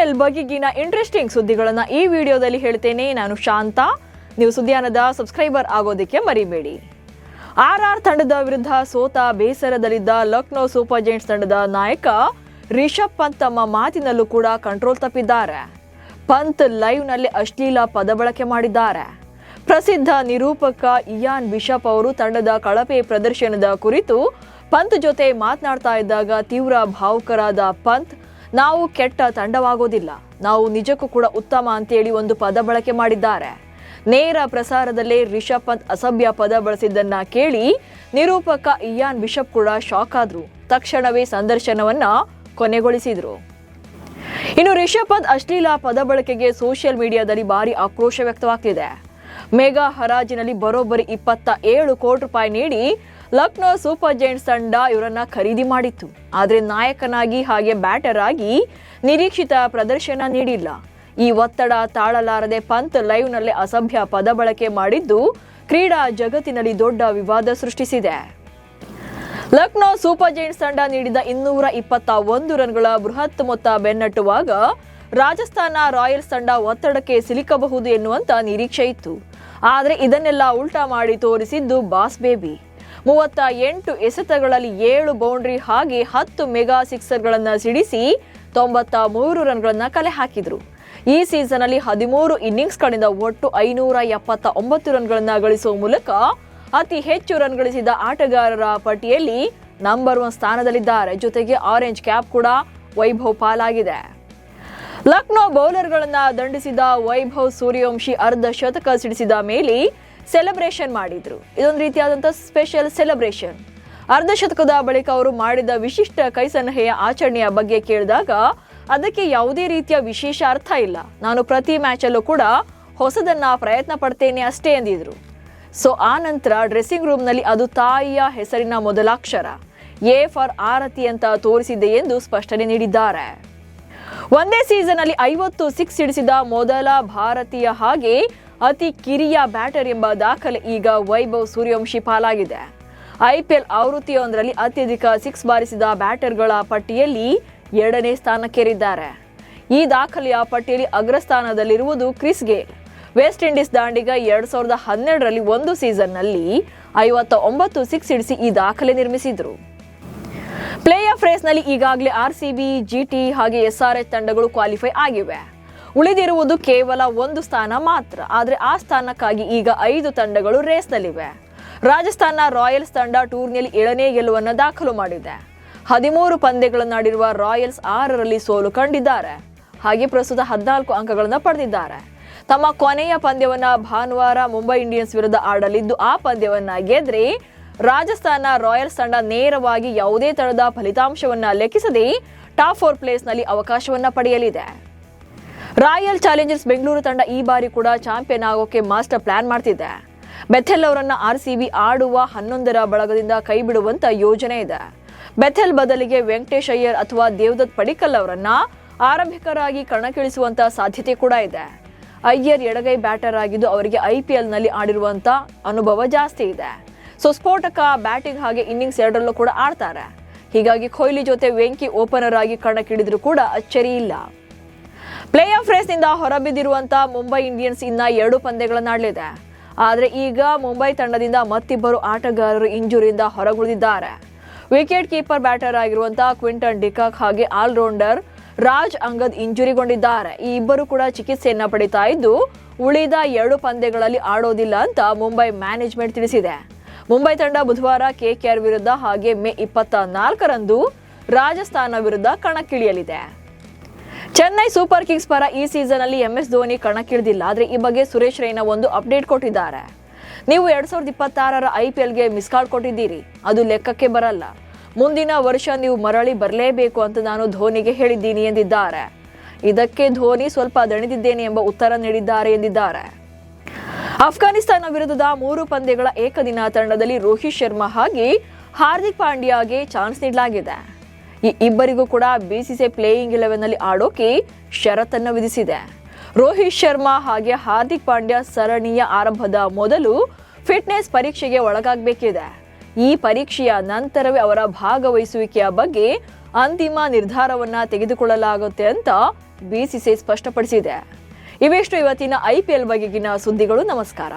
IPL ಬಗೆಗಿನ interesting ಸುದ್ದಿಗಳನ್ನ ಈ ವಿಡಿಯೋದಲ್ಲಿ ಹೇಳ್ತೇನೆ. ನಾನು ಶಾಂತ. ನೀವು ಸುದ್ದಿಯಾನದ ಸಬ್ಸ್ಕ್ರೈಬರ್ ಆಗೋದಕ್ಕೆ ಮರಿಬೇಡಿ. RR ತಂಡದ ವಿರುದ್ಧ ಸೋತ ಬೇಸರದಲ್ಲಿದ್ದ ಲಕ್ನೋ ಸೂಪರ್ ಜೈಂಟ್ಸ್ ತಂಡದ ನಾಯಕ ರಿಷಬ್ ಪಂತ್ ತಮ್ಮ ಮಾತಿನಲ್ಲೂ ಕೂಡ ಕಂಟ್ರೋಲ್ ತಪ್ಪಿದ್ದಾರೆ. ಪಂತ್ ಲೈವ್ನಲ್ಲಿ ಅಶ್ಲೀಲ ಪದ ಬಳಕೆ ಮಾಡಿದ್ದಾರೆ. ಪ್ರಸಿದ್ಧ ನಿರೂಪಕ ಇಯಾನ್ ಬಿಷಪ್ ಅವರು ತಂಡದ ಕಳಪೆ ಪ್ರದರ್ಶನದ ಕುರಿತು ಪಂತ್ ಜೊತೆ ಮಾತನಾಡ್ತಾ ಇದ್ದಾಗ ತೀವ್ರ ಭಾವುಕರಾದ ಪಂತ್, ನಾವು ಕೆಟ್ಟ ತಂಡವಾಗೋದಿಲ್ಲ, ನಾವು ನಿಜಕ್ಕೂ ಕೂಡ ಉತ್ತಮ ಅಂತೇಳಿ ಒಂದು ಪದ ಬಳಕೆ ಮಾಡಿದ್ದಾರೆ. ನೇರ ಪ್ರಸಾರದಲ್ಲೇ ರಿಷಬ್ ಪಂತ್ ಅಸಭ್ಯ ಪದ ಬಳಸಿದ್ದನ್ನ ಕೇಳಿ ನಿರೂಪಕ ಇಯಾನ್ ಬಿಷಪ್ ಕೂಡ ಶಾಕ್ ಆದ್ರು. ತಕ್ಷಣವೇ ಸಂದರ್ಶನವನ್ನ ಕೊನೆಗೊಳಿಸಿದ್ರು. ಇನ್ನು ರಿಷಬ್ ಪಂತ್ ಅಶ್ಲೀಲ ಪದ ಬಳಕೆಗೆ ಸೋಷಿಯಲ್ ಮೀಡಿಯಾದಲ್ಲಿ ಭಾರಿ ಆಕ್ರೋಶ ವ್ಯಕ್ತವಾಗ್ತಿದೆ. ಮೆಗಾ ಹರಾಜಿನಲ್ಲಿ ಬರೋಬ್ಬರಿ 27 ಕೋಟಿ ರೂಪಾಯಿ ನೀಡಿ ಲಕ್ನೋ ಸೂಪರ್ ಜೈಂಟ್ಸ್ ತಂಡ ಇವರನ್ನ ಖರೀದಿ ಮಾಡಿತ್ತು. ಆದರೆ ನಾಯಕನಾಗಿ ಹಾಗೆ ಬ್ಯಾಟರ್ ಆಗಿ ನಿರೀಕ್ಷಿತ ಪ್ರದರ್ಶನ ನೀಡಿಲ್ಲ. ಈ ಒತ್ತಡ ತಾಳಲಾರದೆ ಪಂತ್ ಲೈವ್ನಲ್ಲಿ ಅಸಭ್ಯ ಪದ ಬಳಕೆ ಮಾಡಿದ್ದು ಕ್ರೀಡಾ ಜಗತ್ತಿನಲ್ಲಿ ದೊಡ್ಡ ವಿವಾದ ಸೃಷ್ಟಿಸಿದೆ. ಲಕ್ನೋ ಸೂಪರ್ ಜೈಂಟ್ಸ್ ತಂಡ ನೀಡಿದ 221 ರನ್ಗಳ ಬೃಹತ್ ಮೊತ್ತ ಬೆನ್ನಟ್ಟುವಾಗ ರಾಜಸ್ಥಾನ ರಾಯಲ್ಸ್ ತಂಡ ಒತ್ತಡಕ್ಕೆ ಸಿಲುಕಬಹುದು ಎನ್ನುವಂತ ನಿರೀಕ್ಷೆ ಇತ್ತು. ಆದರೆ ಇದನ್ನೆಲ್ಲ ಉಲ್ಟಾ ಮಾಡಿ ತೋರಿಸಿದ್ದು ಬಾಸ್ ಬೇಬಿ. 38 ಎಸೆತಗಳಲ್ಲಿ 7 ಬೌಂಡ್ರಿ ಹಾಗೆ 10 ಮೆಗಾ ಸಿಕ್ಸರ್ಗಳನ್ನು ಸಿಡಿಸಿ 93 ರನ್ಗಳನ್ನು ಕಲೆ ಹಾಕಿದ್ರು. ಈ ಸೀಸನ್ ಅಲ್ಲಿ 13 ಇನ್ನಿಂಗ್ಸ್ಗಳಿಂದ ಒಟ್ಟು 579 ರನ್ಗಳನ್ನು ಗಳಿಸುವ ಮೂಲಕ ಅತಿ ಹೆಚ್ಚು ರನ್ ಗಳಿಸಿದ ಆಟಗಾರರ ಪಟ್ಟಿಯಲ್ಲಿ ನಂಬರ್ 1 ಸ್ಥಾನದಲ್ಲಿದ್ದಾರೆ. ಜೊತೆಗೆ ಆರೆಂಜ್ ಕ್ಯಾಪ್ ಕೂಡ ವೈಭವ್ ಪಾಲಾಗಿದೆ. ಲಕ್ನೋ ಬೌಲರ್ಗಳನ್ನ ದಂಡಿಸಿದ ವೈಭವ್ ಸೂರ್ಯವಂಶಿ ಅರ್ಧ ಶತಕ ಸಿಡಿಸಿದ ಮೇಲೆ ಸೆಲೆಬ್ರೇಷನ್ ಮಾಡಿದ್ರು. ಇದೊಂದು ರೀತಿಯಾದಂಥ ಸ್ಪೆಷಲ್ ಸೆಲೆಬ್ರೇಷನ್. ಅರ್ಧ ಶತಕದ ಬಳಿಕ ಅವರು ಮಾಡಿದ ವಿಶಿಷ್ಟ ಕೈಸನ್ನೆಯ ಆಚರಣೆಯ ಬಗ್ಗೆ ಕೇಳಿದಾಗ ಅದಕ್ಕೆ ಯಾವುದೇ ರೀತಿಯ ವಿಶೇಷ ಅರ್ಥ ಇಲ್ಲ, ನಾನು ಪ್ರತಿ ಮ್ಯಾಚಲ್ಲೂ ಕೂಡ ಹೊಸದನ್ನ ಪ್ರಯತ್ನ ಪಡ್ತೇನೆ ಅಷ್ಟೇ ಎಂದಿದ್ರು. ಸೊ ಆ ನಂತರ ಡ್ರೆಸ್ಸಿಂಗ್ ರೂಮ್ನಲ್ಲಿ ಅದು ತಾಯಿಯ ಹೆಸರಿನ ಮೊದಲಾಕ್ಷರ A ಫಾರ್ ಆರತಿ ಅಂತ ತೋರಿಸಿದೆ ಎಂದು ಸ್ಪಷ್ಟನೆ ನೀಡಿದ್ದಾರೆ. ಒಂದೇ ಸೀಸನ್ ಅಲ್ಲಿ 50 ಸಿಕ್ಸ್ ಸಿಡಿಸಿದ ಮೊದಲ ಭಾರತೀಯ ಹಾಗೆ ಅತಿ ಕಿರಿಯ ಬ್ಯಾಟರ್ ಎಂಬ ದಾಖಲೆ ಈಗ ವೈಭವ್ ಸೂರ್ಯವಂಶಿ ಪಾಲಾಗಿದೆ. IPL ಆವೃತ್ತಿಯೊಂದರಲ್ಲಿ ಅತ್ಯಧಿಕ ಸಿಕ್ಸ್ ಬಾರಿಸಿದ ಬ್ಯಾಟರ್ಗಳ ಪಟ್ಟಿಯಲ್ಲಿ 2ನೇ ಸ್ಥಾನಕ್ಕೇರಿದ್ದಾರೆ. ಈ ದಾಖಲೆಯ ಪಟ್ಟಿಯಲ್ಲಿ ಅಗ್ರಸ್ಥಾನದಲ್ಲಿರುವುದು ಕ್ರಿಸ್ ಗೇಲ್. ವೆಸ್ಟ್ ಇಂಡೀಸ್ ದಾಂಡಿಗ 2012ರಲ್ಲಿ ಒಂದು ಸೀಸನ್ನಲ್ಲಿ 59 ಸಿಕ್ಸ್ ಸಿಡಿಸಿ ಈ ದಾಖಲೆ ನಿರ್ಮಿಸಿದ್ರು. ಪ್ಲೇ ಆಫ್ ರೇಸ್ನಲ್ಲಿ ಈಗಾಗಲೇ RCB, GT ಹಾಗೆ SRH ತಂಡಗಳು ಕ್ವಾಲಿಫೈ ಆಗಿವೆ. ಉಳಿದಿರುವುದು ಕೇವಲ 1 ಸ್ಥಾನ ಮಾತ್ರ. ಆದರೆ ಆ ಸ್ಥಾನಕ್ಕಾಗಿ ಈಗ 5 ತಂಡಗಳು ರೇಸ್ನಲ್ಲಿವೆ. ರಾಜಸ್ಥಾನ ರಾಯಲ್ಸ್ ತಂಡ ಟೂರ್ನಿಯಲ್ಲಿ 7ನೇ ಗೆಲುವನ್ನು ದಾಖಲು ಮಾಡಿದೆ. 13 ಪಂದ್ಯಗಳನ್ನಾಡಿರುವ ರಾಯಲ್ಸ್ 6ರಲ್ಲಿ ಸೋಲು ಕಂಡಿದ್ದಾರೆ. ಹಾಗೆ ಪ್ರಸ್ತುತ 14 ಅಂಕಗಳನ್ನು ಪಡೆದಿದ್ದಾರೆ. ತಮ್ಮ ಕೊನೆಯ ಪಂದ್ಯವನ್ನ ಭಾನುವಾರ ಮುಂಬೈ ಇಂಡಿಯನ್ಸ್ ವಿರುದ್ಧ ಆಡಲಿದ್ದು, ಆ ಪಂದ್ಯವನ್ನ ಗೆದ್ರೆ ರಾಜಸ್ಥಾನ ರಾಯಲ್ಸ್ ತಂಡ ನೇರವಾಗಿ ಯಾವುದೇ ತರಹದ ಫಲಿತಾಂಶವನ್ನ ಲೆಕ್ಕಿಸದೆ ಟಾಪ್ 4 ಪ್ಲೇಸ್ನಲ್ಲಿ ಅವಕಾಶವನ್ನ ಪಡೆಯಲಿದೆ. ರಾಯಲ್ ಚಾಲೆಂಜರ್ಸ್ ಬೆಂಗಳೂರು ತಂಡ ಈ ಬಾರಿ ಕೂಡ ಚಾಂಪಿಯನ್ ಆಗೋಕೆ ಮಾಸ್ಟರ್ ಪ್ಲಾನ್ ಮಾಡ್ತಿದೆ. ಬೆಥೆಲ್ ಅವರನ್ನ RCB ಆಡುವ 11ರ ಬಳಗದಿಂದ ಕೈ ಬಿಡುವಂತ ಯೋಜನೆ ಇದೆ. ಬೆಥೆಲ್ ಬದಲಿಗೆ ವೆಂಕಟೇಶ್ ಅಯ್ಯರ್ ಅಥವಾ ದೇವದತ್ ಪಡಿಕ್ಕಲ್ ಅವರನ್ನ ಆರಂಭಿಕರಾಗಿ ಕಣಕ್ಕಿಳಿಸುವಂತ ಸಾಧ್ಯತೆ ಕೂಡ ಇದೆ. ಅಯ್ಯರ್ ಎಡಗೈ ಬ್ಯಾಟರ್ ಆಗಿದ್ದು ಅವರಿಗೆ IPL ನಲ್ಲಿ ಆಡಿರುವಂತ ಅನುಭವ ಜಾಸ್ತಿ ಇದೆ. ಸೊ ಸ್ಫೋಟಕ ಬ್ಯಾಟಿಂಗ್ ಹಾಗೆ ಇನ್ನಿಂಗ್ಸ್ 2ರಲ್ಲೂ ಕೂಡ ಆಡ್ತಾರೆ. ಹೀಗಾಗಿ ಕೊಹ್ಲಿ ಜೊತೆ ವೆಂಕಿ ಓಪನರ್ ಆಗಿ ಕಣಕ್ಕಿಳಿದ್ರು ಕೂಡ ಅಚ್ಚರಿ ಇಲ್ಲ. ಪ್ಲೇ ಆಫ್ ರೇಸ್ನಿಂದ ಹೊರಬಿದ್ದಿರುವಂತ ಮುಂಬೈ ಇಂಡಿಯನ್ಸ್ ಇನ್ನ 2 ಪಂದ್ಯಗಳನ್ನಾಡಲಿದೆ. ಆದರೆ ಈಗ ಮುಂಬೈ ತಂಡದಿಂದ ಮತ್ತಿಬ್ಬರು ಆಟಗಾರರು ಇಂಜುರಿಯಿಂದ ಹೊರಗುಳಿದಿದ್ದಾರೆ. ವಿಕೆಟ್ ಕೀಪರ್ ಬ್ಯಾಟರ್ ಆಗಿರುವಂತಹ ಕ್ವಿಂಟನ್ ಡಿಕಾಕ್ ಹಾಗೆ ಆಲ್ರೌಂಡರ್ ರಾಜ್ ಅಂಗದ್ ಇಂಜುರಿಗೊಂಡಿದ್ದಾರೆ. ಈ ಇಬ್ಬರು ಕೂಡ ಚಿಕಿತ್ಸೆಯನ್ನ ಪಡಿತಾ ಇದ್ದು ಉಳಿದ 2 ಪಂದ್ಯಗಳಲ್ಲಿ ಆಡೋದಿಲ್ಲ ಅಂತ ಮುಂಬೈ ಮ್ಯಾನೇಜ್ಮೆಂಟ್ ತಿಳಿಸಿದೆ. ಮುಂಬೈ ತಂಡ ಬುಧವಾರ KKR ವಿರುದ್ಧ ಹಾಗೆ ಮೇ 24ರಂದು ರಾಜಸ್ಥಾನ ವಿರುದ್ಧ ಕಣಕ್ಕಿಳಿಯಲಿದೆ. ಚೆನ್ನೈ ಸೂಪರ್ ಕಿಂಗ್ಸ್ ಪರ ಈ ಸೀಸನ್ ಅಲ್ಲಿ MS ಧೋನಿ ಕಣಕ್ಕಿಳಿದಿಲ್ಲ. ಆದರೆ ಈ ಬಗ್ಗೆ ಸುರೇಶ್ ರೈನಾ ಒಂದು ಅಪ್ಡೇಟ್ ಕೊಟ್ಟಿದ್ದಾರೆ. ನೀವು 2026ರ IPLಗೆ ಮಿಸ್ ಕಾಲ್ ಕೊಟ್ಟಿದ್ದೀರಿ, ಅದು ಲೆಕ್ಕಕ್ಕೆ ಬರಲ್ಲ. ಮುಂದಿನ ವರ್ಷ ನೀವು ಮರಳಿ ಬರಲೇಬೇಕು ಅಂತ ನಾನು ಧೋನಿಗೆ ಹೇಳಿದ್ದೀನಿ ಎಂದಿದ್ದಾರೆ. ಇದಕ್ಕೆ ಧೋನಿ ಸ್ವಲ್ಪ ದಣಿದಿದ್ದೇನೆ ಎಂಬ ಉತ್ತರ ನೀಡಿದ್ದಾರೆ ಎಂದಿದ್ದಾರೆ. ಅಫ್ಘಾನಿಸ್ತಾನ ವಿರುದ್ಧದ 3 ಪಂದ್ಯಗಳ ಏಕದಿನ ತಂಡದಲ್ಲಿ ರೋಹಿತ್ ಶರ್ಮಾ ಹಾಗೆ ಹಾರ್ದಿಕ್ ಪಾಂಡ್ಯಾಗೆ ಚಾನ್ಸ್ ನೀಡಲಾಗಿದೆ. ಈ ಇಬ್ಬರಿಗೂ ಕೂಡ BCCI ಪ್ಲೇಯಿಂಗ್ 11ನಲ್ಲಿ ಆಡೋಕೆ ಷರತ್ತನ್ನು ವಿಧಿಸಿದೆ. ರೋಹಿತ್ ಶರ್ಮಾ ಹಾಗೆ ಹಾರ್ದಿಕ್ ಪಾಂಡ್ಯ ಸರಣಿಯ ಆರಂಭದ ಮೊದಲು ಫಿಟ್ನೆಸ್ ಪರೀಕ್ಷೆಗೆ ಒಳಗಾಗಬೇಕಿದೆ. ಈ ಪರೀಕ್ಷೆಯ ನಂತರವೇ ಅವರ ಭಾಗವಹಿಸುವಿಕೆಯ ಬಗ್ಗೆ ಅಂತಿಮ ನಿರ್ಧಾರವನ್ನ ತೆಗೆದುಕೊಳ್ಳಲಾಗುತ್ತೆ ಅಂತ ಬಿಸಿಸಿಐ ಸ್ಪಷ್ಟಪಡಿಸಿದೆ. ಇವೆಷ್ಟು ಇವತ್ತಿನ IPL ಬಗೆಗಿನ ಸುದ್ದಿಗಳು. ನಮಸ್ಕಾರ.